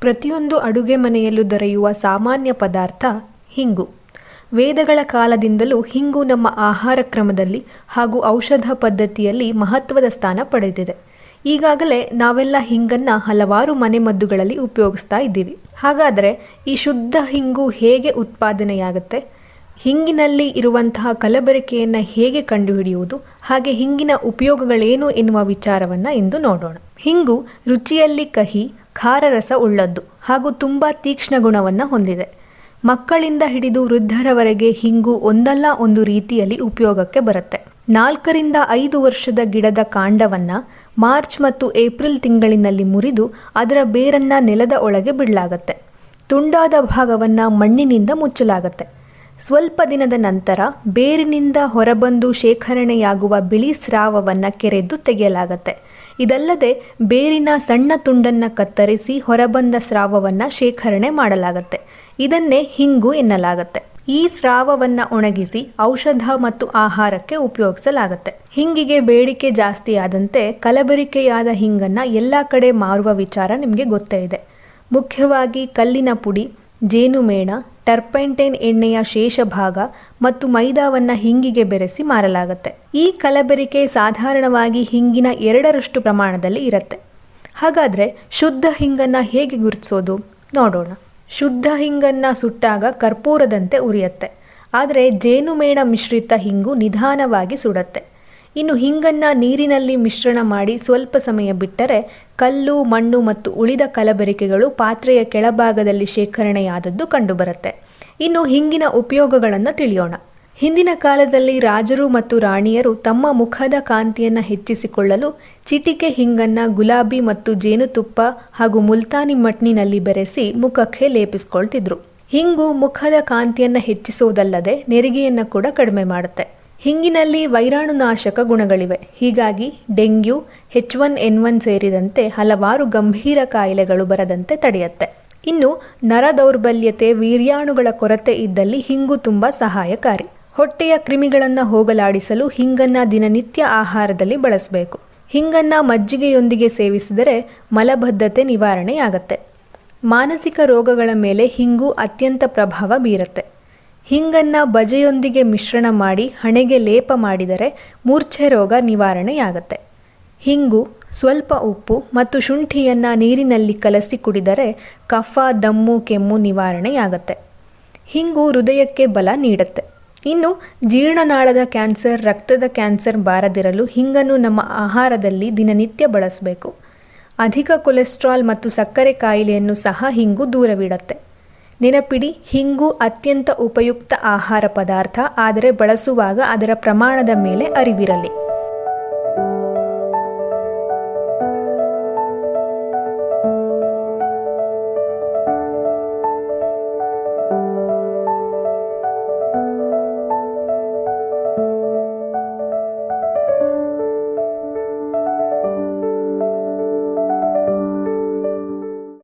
ಪ್ರತಿಯೊಂದು ಅಡುಗೆ ಮನೆಯಲ್ಲೂ ದೊರೆಯುವ ಸಾಮಾನ್ಯ ಪದಾರ್ಥ ಹಿಂಗು. ವೇದಗಳ ಕಾಲದಿಂದಲೂ ಹಿಂಗು ನಮ್ಮ ಆಹಾರ ಕ್ರಮದಲ್ಲಿ ಹಾಗೂ ಔಷಧ ಪದ್ಧತಿಯಲ್ಲಿ ಮಹತ್ವದ ಸ್ಥಾನ ಪಡೆದಿದೆ. ಈಗಾಗಲೇ ನಾವೆಲ್ಲ ಹಿಂಗನ್ನು ಹಲವಾರು ಮನೆಮದ್ದುಗಳಲ್ಲಿ ಉಪಯೋಗಿಸ್ತಾ ಇದ್ದೀವಿ. ಹಾಗಾದರೆ ಈ ಶುದ್ಧ ಹಿಂಗು ಹೇಗೆ ಉತ್ಪಾದನೆಯಾಗುತ್ತೆ, ಹಿಂಗಿನಲ್ಲಿ ಇರುವಂತಹ ಕಲಬೆರಕೆಯನ್ನು ಹೇಗೆ ಕಂಡುಹಿಡಿಯುವುದು, ಹಾಗೆ ಹಿಂಗಿನ ಉಪಯೋಗಗಳೇನು ಎನ್ನುವ ವಿಚಾರವನ್ನು ಇಂದು ನೋಡೋಣ. ಹಿಂಗು ರುಚಿಯಲ್ಲಿ ಕಹಿ, ಖಾರ ರಸ ಉಳ್ಳದ್ದು ಹಾಗೂ ತುಂಬ ತೀಕ್ಷ್ಣ ಗುಣವನ್ನು ಹೊಂದಿದೆ. ಮಕ್ಕಳಿಂದ ಹಿಡಿದು ವೃದ್ಧರವರೆಗೆ ಹಿಂಗು ಒಂದಲ್ಲ ಒಂದು ರೀತಿಯಲ್ಲಿ ಉಪಯೋಗಕ್ಕೆ ಬರುತ್ತೆ. 4 ರಿಂದ 5 ವರ್ಷದ ಗಿಡದ ಕಾಂಡವನ್ನು ಮಾರ್ಚ್ ಮತ್ತು ಏಪ್ರಿಲ್ ತಿಂಗಳಿನಲ್ಲಿ ಮುರಿದು ಅದರ ಬೇರನ್ನು ನೆಲದ ಒಳಗೆ ಬಿಡಲಾಗತ್ತೆ. ತುಂಡಾದ ಭಾಗವನ್ನು ಮಣ್ಣಿನಿಂದ ಮುಚ್ಚಲಾಗತ್ತೆ. ಸ್ವಲ್ಪ ದಿನದ ನಂತರ ಬೇರಿನಿಂದ ಹೊರಬಂದು ಶೇಖರಣೆಯಾಗುವ ಬಿಳಿ ಸ್ರಾವವನ್ನು ಕೆರೆದು ತೆಗೆಯಲಾಗತ್ತೆ. ಇದಲ್ಲದೆ ಬೇರಿನ ಸಣ್ಣ ತುಂಡನ್ನು ಕತ್ತರಿಸಿ ಹೊರಬಂದ ಸ್ರಾವವನ್ನು ಶೇಖರಣೆ ಮಾಡಲಾಗತ್ತೆ. ಇದನ್ನೇ ಹಿಂಗು ಎನ್ನಲಾಗತ್ತೆ. ಈ ಸ್ರಾವವನ್ನು ಒಣಗಿಸಿ ಔಷಧ ಮತ್ತು ಆಹಾರಕ್ಕೆ ಉಪಯೋಗಿಸಲಾಗತ್ತೆ. ಹಿಂಗಿಗೆ ಬೇಡಿಕೆ ಜಾಸ್ತಿ ಆದಂತೆ ಕಲಬೆರಕೆಯಾದ ಹಿಂಗನ್ನು ಎಲ್ಲ ಕಡೆ ಮಾರುವ ವಿಚಾರ ನಿಮಗೆ ಗೊತ್ತೇ ಇದೆ. ಮುಖ್ಯವಾಗಿ ಕಲ್ಲಿನ ಪುಡಿ, ಜೇನುಮೇಣ, ಟರ್ಪೆಂಟೈನ್ ಎಣ್ಣೆಯ ಶೇಷ ಭಾಗ ಮತ್ತು ಮೈದಾವನ್ನು ಹಿಂಗಿಗೆ ಬೆರೆಸಿ ಮಾರಲಾಗುತ್ತೆ. ಈ ಕಲಬೆರಕೆ ಸಾಧಾರಣವಾಗಿ ಹಿಂಗಿನ 2ರಷ್ಟು ಪ್ರಮಾಣದಲ್ಲಿ ಇರುತ್ತೆ. ಹಾಗಾದರೆ ಶುದ್ಧ ಹಿಂಗನ್ನು ಹೇಗೆ ಗುರುತಿಸೋದು ನೋಡೋಣ. ಶುದ್ಧ ಹಿಂಗನ್ನು ಸುಟ್ಟಾಗ ಕರ್ಪೂರದಂತೆ ಉರಿಯುತ್ತೆ. ಆದರೆ ಜೇನುಮೇಣ ಮಿಶ್ರಿತ ಹಿಂಗು ನಿಧಾನವಾಗಿ ಸುಡುತ್ತೆ. ಇನ್ನು ಹಿಂಗನ್ನು ನೀರಿನಲ್ಲಿ ಮಿಶ್ರಣ ಮಾಡಿ ಸ್ವಲ್ಪ ಸಮಯ ಬಿಟ್ಟರೆ ಕಲ್ಲು, ಮಣ್ಣು ಮತ್ತು ಉಳಿದ ಕಲಬೆರಕೆಗಳು ಪಾತ್ರೆಯ ಕೆಳಭಾಗದಲ್ಲಿ ಶೇಖರಣೆಯಾದದ್ದು ಕಂಡುಬರುತ್ತೆ. ಇನ್ನು ಹಿಂಗಿನ ಉಪಯೋಗಗಳನ್ನು ತಿಳಿಯೋಣ. ಹಿಂದಿನ ಕಾಲದಲ್ಲಿ ರಾಜರು ಮತ್ತು ರಾಣಿಯರು ತಮ್ಮ ಮುಖದ ಕಾಂತಿಯನ್ನು ಹೆಚ್ಚಿಸಿಕೊಳ್ಳಲು ಚಿಟಿಕೆ ಹಿಂಗನ್ನು ಗುಲಾಬಿ ಮತ್ತು ಜೇನುತುಪ್ಪ ಹಾಗೂ ಮುಲ್ತಾನಿ ಮಣ್ಣಿನಲ್ಲಿ ಬೆರೆಸಿ ಮುಖಕ್ಕೆ ಲೇಪಿಸ್ಕೊಳ್ತಿದ್ರು. ಹಿಂಗು ಮುಖದ ಕಾಂತಿಯನ್ನು ಹೆಚ್ಚಿಸುವುದಲ್ಲದೆ ನೆರಿಗೆಯನ್ನು ಕೂಡ ಕಡಿಮೆ ಮಾಡುತ್ತೆ. ಹಿಂಗಿನಲ್ಲಿ ವೈರಾಣುನಾಶಕ ಗುಣಗಳಿವೆ. ಹೀಗಾಗಿ ಡೆಂಗ್ಯೂ, H1N1 ಸೇರಿದಂತೆ ಹಲವಾರು ಗಂಭೀರ ಕಾಯಿಲೆಗಳು ಬರದಂತೆ ತಡೆಯುತ್ತೆ. ಇನ್ನು ನರ ದೌರ್ಬಲ್ಯತೆ, ವೀರ್ಯಾಣುಗಳ ಕೊರತೆ ಇದ್ದಲ್ಲಿ ಹಿಂಗು ತುಂಬ ಸಹಾಯಕಾರಿ. ಹೊಟ್ಟೆಯ ಕ್ರಿಮಿಗಳನ್ನು ಹೋಗಲಾಡಿಸಲು ಹಿಂಗನ್ನು ದಿನನಿತ್ಯ ಆಹಾರದಲ್ಲಿ ಬಳಸಬೇಕು. ಹಿಂಗನ್ನು ಮಜ್ಜಿಗೆಯೊಂದಿಗೆ ಸೇವಿಸಿದರೆ ಮಲಬದ್ಧತೆ ನಿವಾರಣೆಯಾಗತ್ತೆ. ಮಾನಸಿಕ ರೋಗಗಳ ಮೇಲೆ ಹಿಂಗು ಅತ್ಯಂತ ಪ್ರಭಾವ ಬೀರುತ್ತೆ. ಹಿಂಗನ್ನು ಬಜೆಯೊಂದಿಗೆ ಮಿಶ್ರಣ ಮಾಡಿ ಹಣೆಗೆ ಲೇಪ ಮಾಡಿದರೆ ಮೂರ್ಛೆ ರೋಗ ನಿವಾರಣೆಯಾಗತ್ತೆ. ಹಿಂಗು, ಸ್ವಲ್ಪ ಉಪ್ಪು ಮತ್ತು ಶುಂಠಿಯನ್ನು ನೀರಿನಲ್ಲಿ ಕಲಸಿ ಕುಡಿದರೆ ಕಫ, ದಮ್ಮು, ಕೆಮ್ಮು ನಿವಾರಣೆಯಾಗತ್ತೆ. ಹಿಂಗು ಹೃದಯಕ್ಕೆ ಬಲ ನೀಡುತ್ತೆ. ಇನ್ನು ಜೀರ್ಣನಾಳದ ಕ್ಯಾನ್ಸರ್, ರಕ್ತದ ಕ್ಯಾನ್ಸರ್ ಬಾರದಿರಲು ಹಿಂಗನ್ನು ನಮ್ಮ ಆಹಾರದಲ್ಲಿ ದಿನನಿತ್ಯ ಬಳಸಬೇಕು. ಅಧಿಕ ಕೊಲೆಸ್ಟ್ರಾಲ್ ಮತ್ತು ಸಕ್ಕರೆ ಕಾಯಿಲೆಯನ್ನು ಸಹ ಹಿಂಗು ದೂರವಿಡುತ್ತೆ. ನೆನಪಿಡಿ, ಹಿಂಗು ಅತ್ಯಂತ ಉಪಯುಕ್ತ ಆಹಾರ ಪದಾರ್ಥ, ಆದರೆ ಬಳಸುವಾಗ ಅದರ ಪ್ರಮಾಣದ ಮೇಲೆ ಅರಿವಿರಲಿ.